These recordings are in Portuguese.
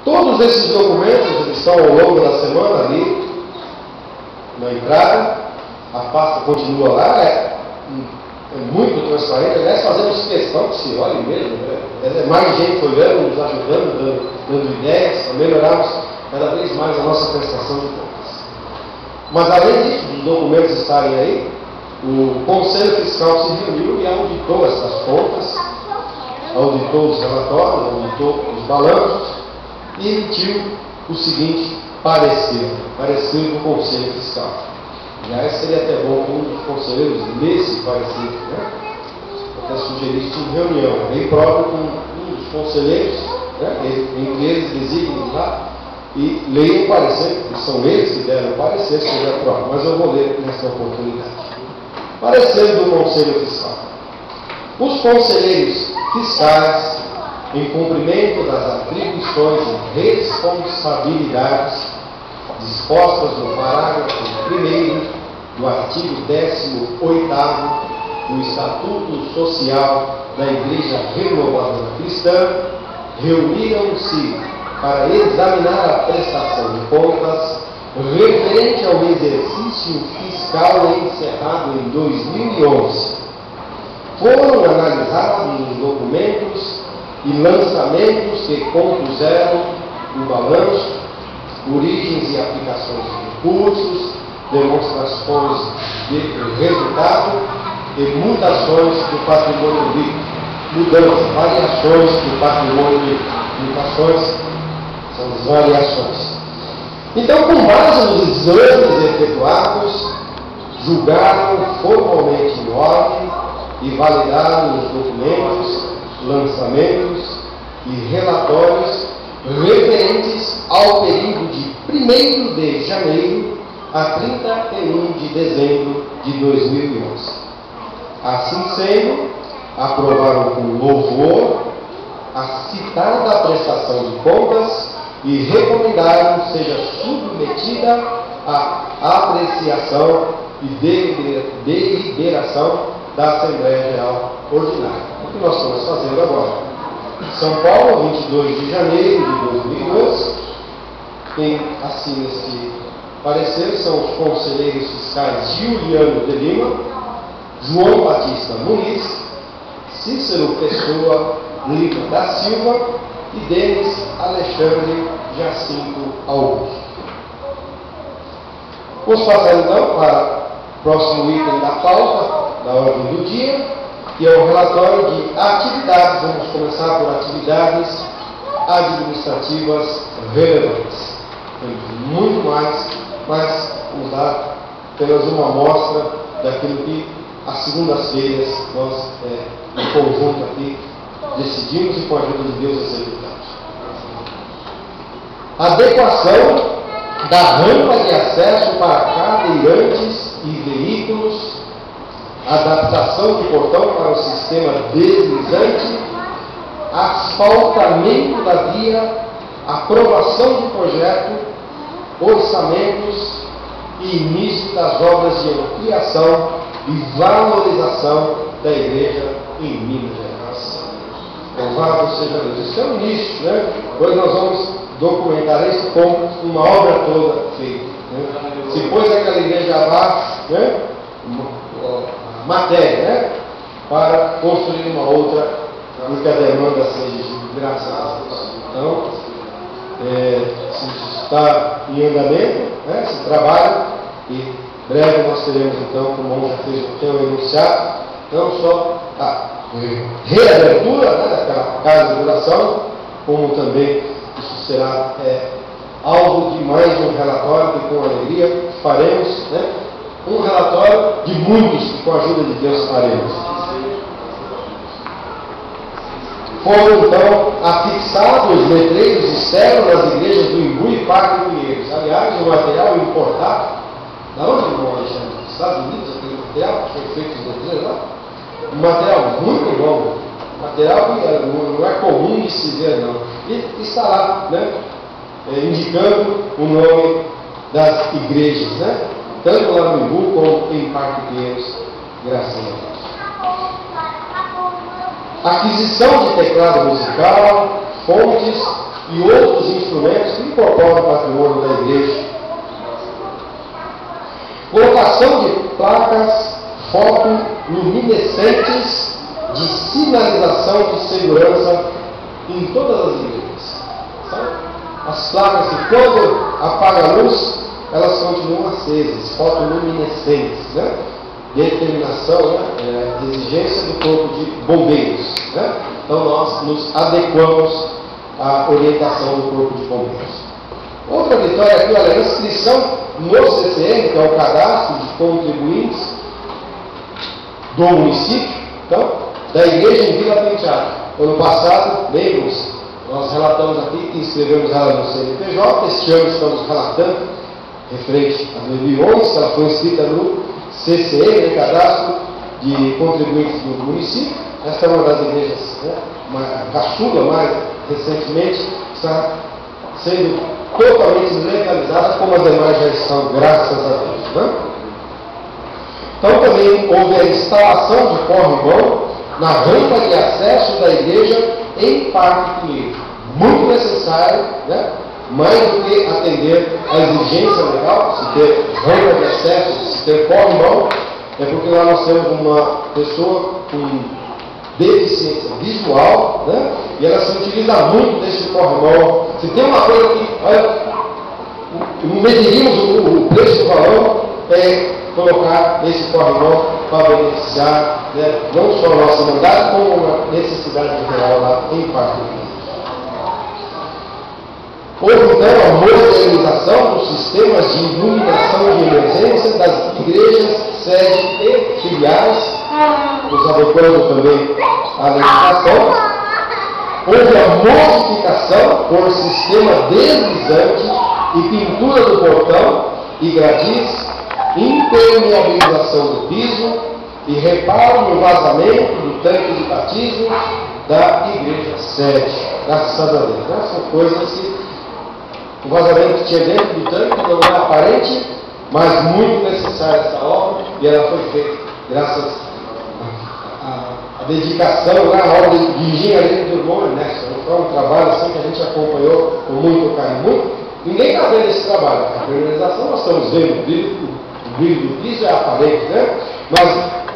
Todos esses documentos eles estão ao longo da semana ali na entrada. A pasta continua lá, é muito transparente. Aliás, fazemos questão que se olhe mesmo, né? É mais gente olhando, nos ajudando, dando ideias para melhorarmos cada vez mais a nossa prestação de contas. Mas além disso, dos documentos estarem aí, o Conselho Fiscal se reuniu e auditou essas contas, auditou os relatórios, auditou os balanços e emitiu o seguinte parecer do Conselho Fiscal. Já seria até bom que um dos conselheiros lesse parecer, né? Até sugerir isso em reunião, bem próprio com um dos conselheiros, né? Entre eles designem lá e leiam o parecer, que são eles que deram o parecer sobre a prova, mas eu vou ler nesta oportunidade. Parecer do Conselho Fiscal. Os conselheiros fiscais, em cumprimento das atribuições e responsabilidades dispostas no parágrafo 1º do artigo 18º do Estatuto Social da Igreja Renovadora Cristã, reuniram-se para examinar a prestação de contas referente ao exercício fiscal encerrado em 2011. Foram analisados os documentos e lançamentos que compuseram o balanço, origens e aplicações de recursos, demonstrações de resultado e mutações do patrimônio líquido. Mudanças, variações do patrimônio líquido. Mutações são as variações. Então, com base nos exames efetuados, julgaram formalmente em ordem e validaram os documentos, lançamentos e relatórios referentes ao período de 1º de janeiro a 31 de dezembro de 2011. Assim sendo, aprovaram com louvor a citada prestação de contas e recomendaram seja submetida à apreciação e deliberação da Assembleia Geral Ordinária. O que nós estamos fazendo agora? São Paulo, 22 de janeiro de 2012. Quem assina este parecer são os conselheiros fiscais Juliano de Lima, João Batista Muniz, Cícero Pessoa Lima da Silva e Denis Alexandre Jacinto Augusto. Vamos passar então para o próximo item da pauta, da ordem do dia, que é o relatório de atividades. Vamos começar por atividades administrativas relevantes. Tem muito mais, mas vamos dar apenas uma amostra daquilo que às segundas-feiras nós, em conjunto aqui, decidimos e com a ajuda de Deus executamos. Adequação da rampa de acesso para cadeirantes e veículos, adaptação de portão para o sistema deslizante, asfaltamento da via, aprovação de projeto, orçamentos e início das obras de ampliação e valorização da igreja em Minas Gerais. Louvado seja Deus. Isso é o início, né? Hoje nós vamos documentar isso com uma obra toda feita. Né? Se pôs aquela igreja abaixo, né? Matéria, né? Para construir uma outra, porque a demanda seja de graças a Deus. Então, se está em andamento, né? Se trabalha, e breve nós teremos então, como o irmão já fez o tema enunciado, não só a reabertura, né, daquela casa de oração, como também isso será alvo de mais um relatório que com alegria faremos, né? Um relatório de muitos que com a ajuda de Deus faremos. Foram então afixados letreiros externos nas igrejas do Imbu e Parque Pinheiros. Aliás, o material importado, da onde irmão Alexandre? Dos Estados Unidos, aquele material que foi feito os letreiros lá? Um material muito bom, material que não é comum de se ver não. E está lá, né? Indicando o nome das igrejas, né? Tanto lá no Imbu como em Parque Pinheiros, graças a Deus. Aquisição de teclado musical, fontes e outros instrumentos que incorporam o patrimônio da igreja. Colocação de placas fotoluminescentes de sinalização de segurança em todas as igrejas. Sabe? As placas que, quando apaga a luz, elas continuam acesas, fotoluminescentes, né? Determinação, né? Exigência do corpo de bombeiros, né? Então nós nos adequamos à orientação do corpo de bombeiros. Outra vitória aqui, olha, a inscrição no CCM, que é o cadastro de contribuintes do município, então, da igreja em Vila Penteado. Ano passado, lembram-se, nós relatamos aqui que inscrevemos ela no CNPJ, este ano estamos relatando, referente a 2011, que ela foi inscrita no CCM, né, cadastro de contribuintes do município. Esta é uma das igrejas, né, caçula, mais recentemente, está sendo totalmente legalizada, como as demais já estão, graças a Deus. Né? Então também houve a instalação de corrimão na rampa de acesso da igreja em Parque Pinheiro. Muito necessário, né? Mais do que atender a exigência legal, se ter rampa de acesso, se ter corrimão, é porque lá nós temos uma pessoa com deficiência visual, né? E ela se utiliza muito desse corrimão. Se tem uma coisa que, olha, mediríamos o preço do valor, é colocar esse corrimão para beneficiar, né, não só a nossa mandada, como uma necessidade real lá em Parque Pinheiro. Houve então a modernização dos sistemas de iluminação de emergência das igrejas, sedes e filiais, nos adequando também à legislação. Houve a modificação por sistema deslizante e pintura do portão e gradis, impermeabilização do piso e reparo no vazamento do tanque de batismo da igreja sede. Graças a Deus. Né? São coisas que o vazamento que tinha dentro do tanque não é aparente, mas muito necessária essa obra, e ela foi feita graças à dedicação, né, a obra de engenharia do irmão Ernesto. Foi um trabalho assim que a gente acompanhou com muito carinho. Ninguém está vendo esse trabalho. A permeabilização nós estamos vendo o brilho do piso é aparente, né? Mas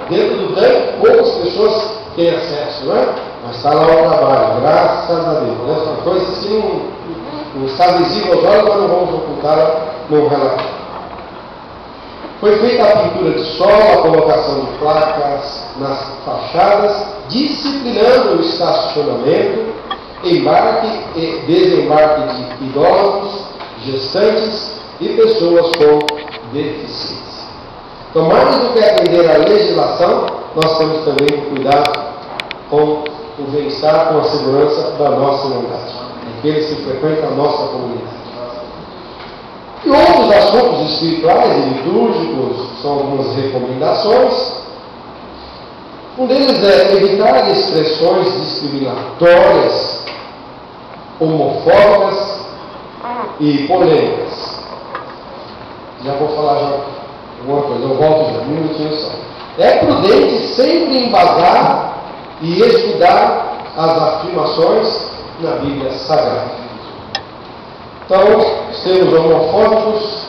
dentro do tanque poucas pessoas têm acesso, né? Mas está lá o trabalho, graças a Deus. Né? São coisas que não está visível aos olhos, mas não vamos ocultar no relatório. Foi feita a pintura de solo, a colocação de placas nas fachadas, disciplinando o estacionamento, embarque e desembarque de idosos, gestantes e pessoas com deficiência. Então, mais do que atender à legislação, nós temos também que cuidar com o bem-estar, com a segurança da nossa humanidade, daqueles que frequentam a nossa comunidade. E outros assuntos espirituais e litúrgicos são algumas recomendações. Um deles é evitar expressões discriminatórias, homofóbicas e polêmicas. Já vou falar já alguma coisa, eu volto já, um minutinho só. É prudente sempre embasar e estudar as afirmações na Bíblia Sagrada. Então, os termos homofóbicos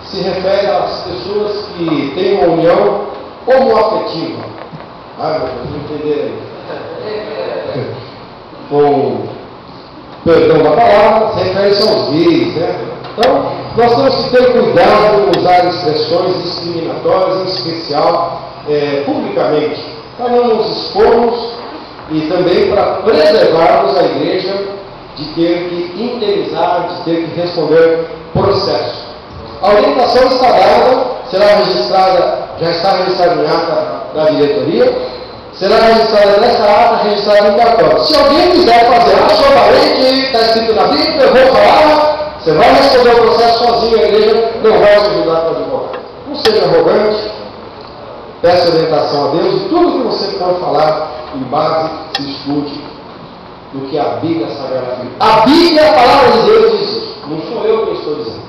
se referem às pessoas que têm uma união homoafetiva. Ah, meu Deus, não entender aí. Com perdão da palavra, se refere-se aos gays, né? Então, nós temos que ter cuidado em usar expressões discriminatórias, em especial publicamente, para não nos expormos e também para preservarmos a igreja de ter que indenizar, de ter que responder processo. A orientação está dada, será registrada, já está registrada em ata da diretoria, será registrada nessa ata, registrada em cartório. Se alguém quiser fazer, sou parente, está escrito na Bíblia, eu vou falar, você vai responder o processo sozinho, a igreja não vai te ajudar para advogar. Não seja arrogante, peça orientação a Deus, e tudo que você for falar, em base, se estude do que a Bíblia Sagrada diz. A Bíblia, a palavra de Deus, diz isso. Não sou eu que estou dizendo.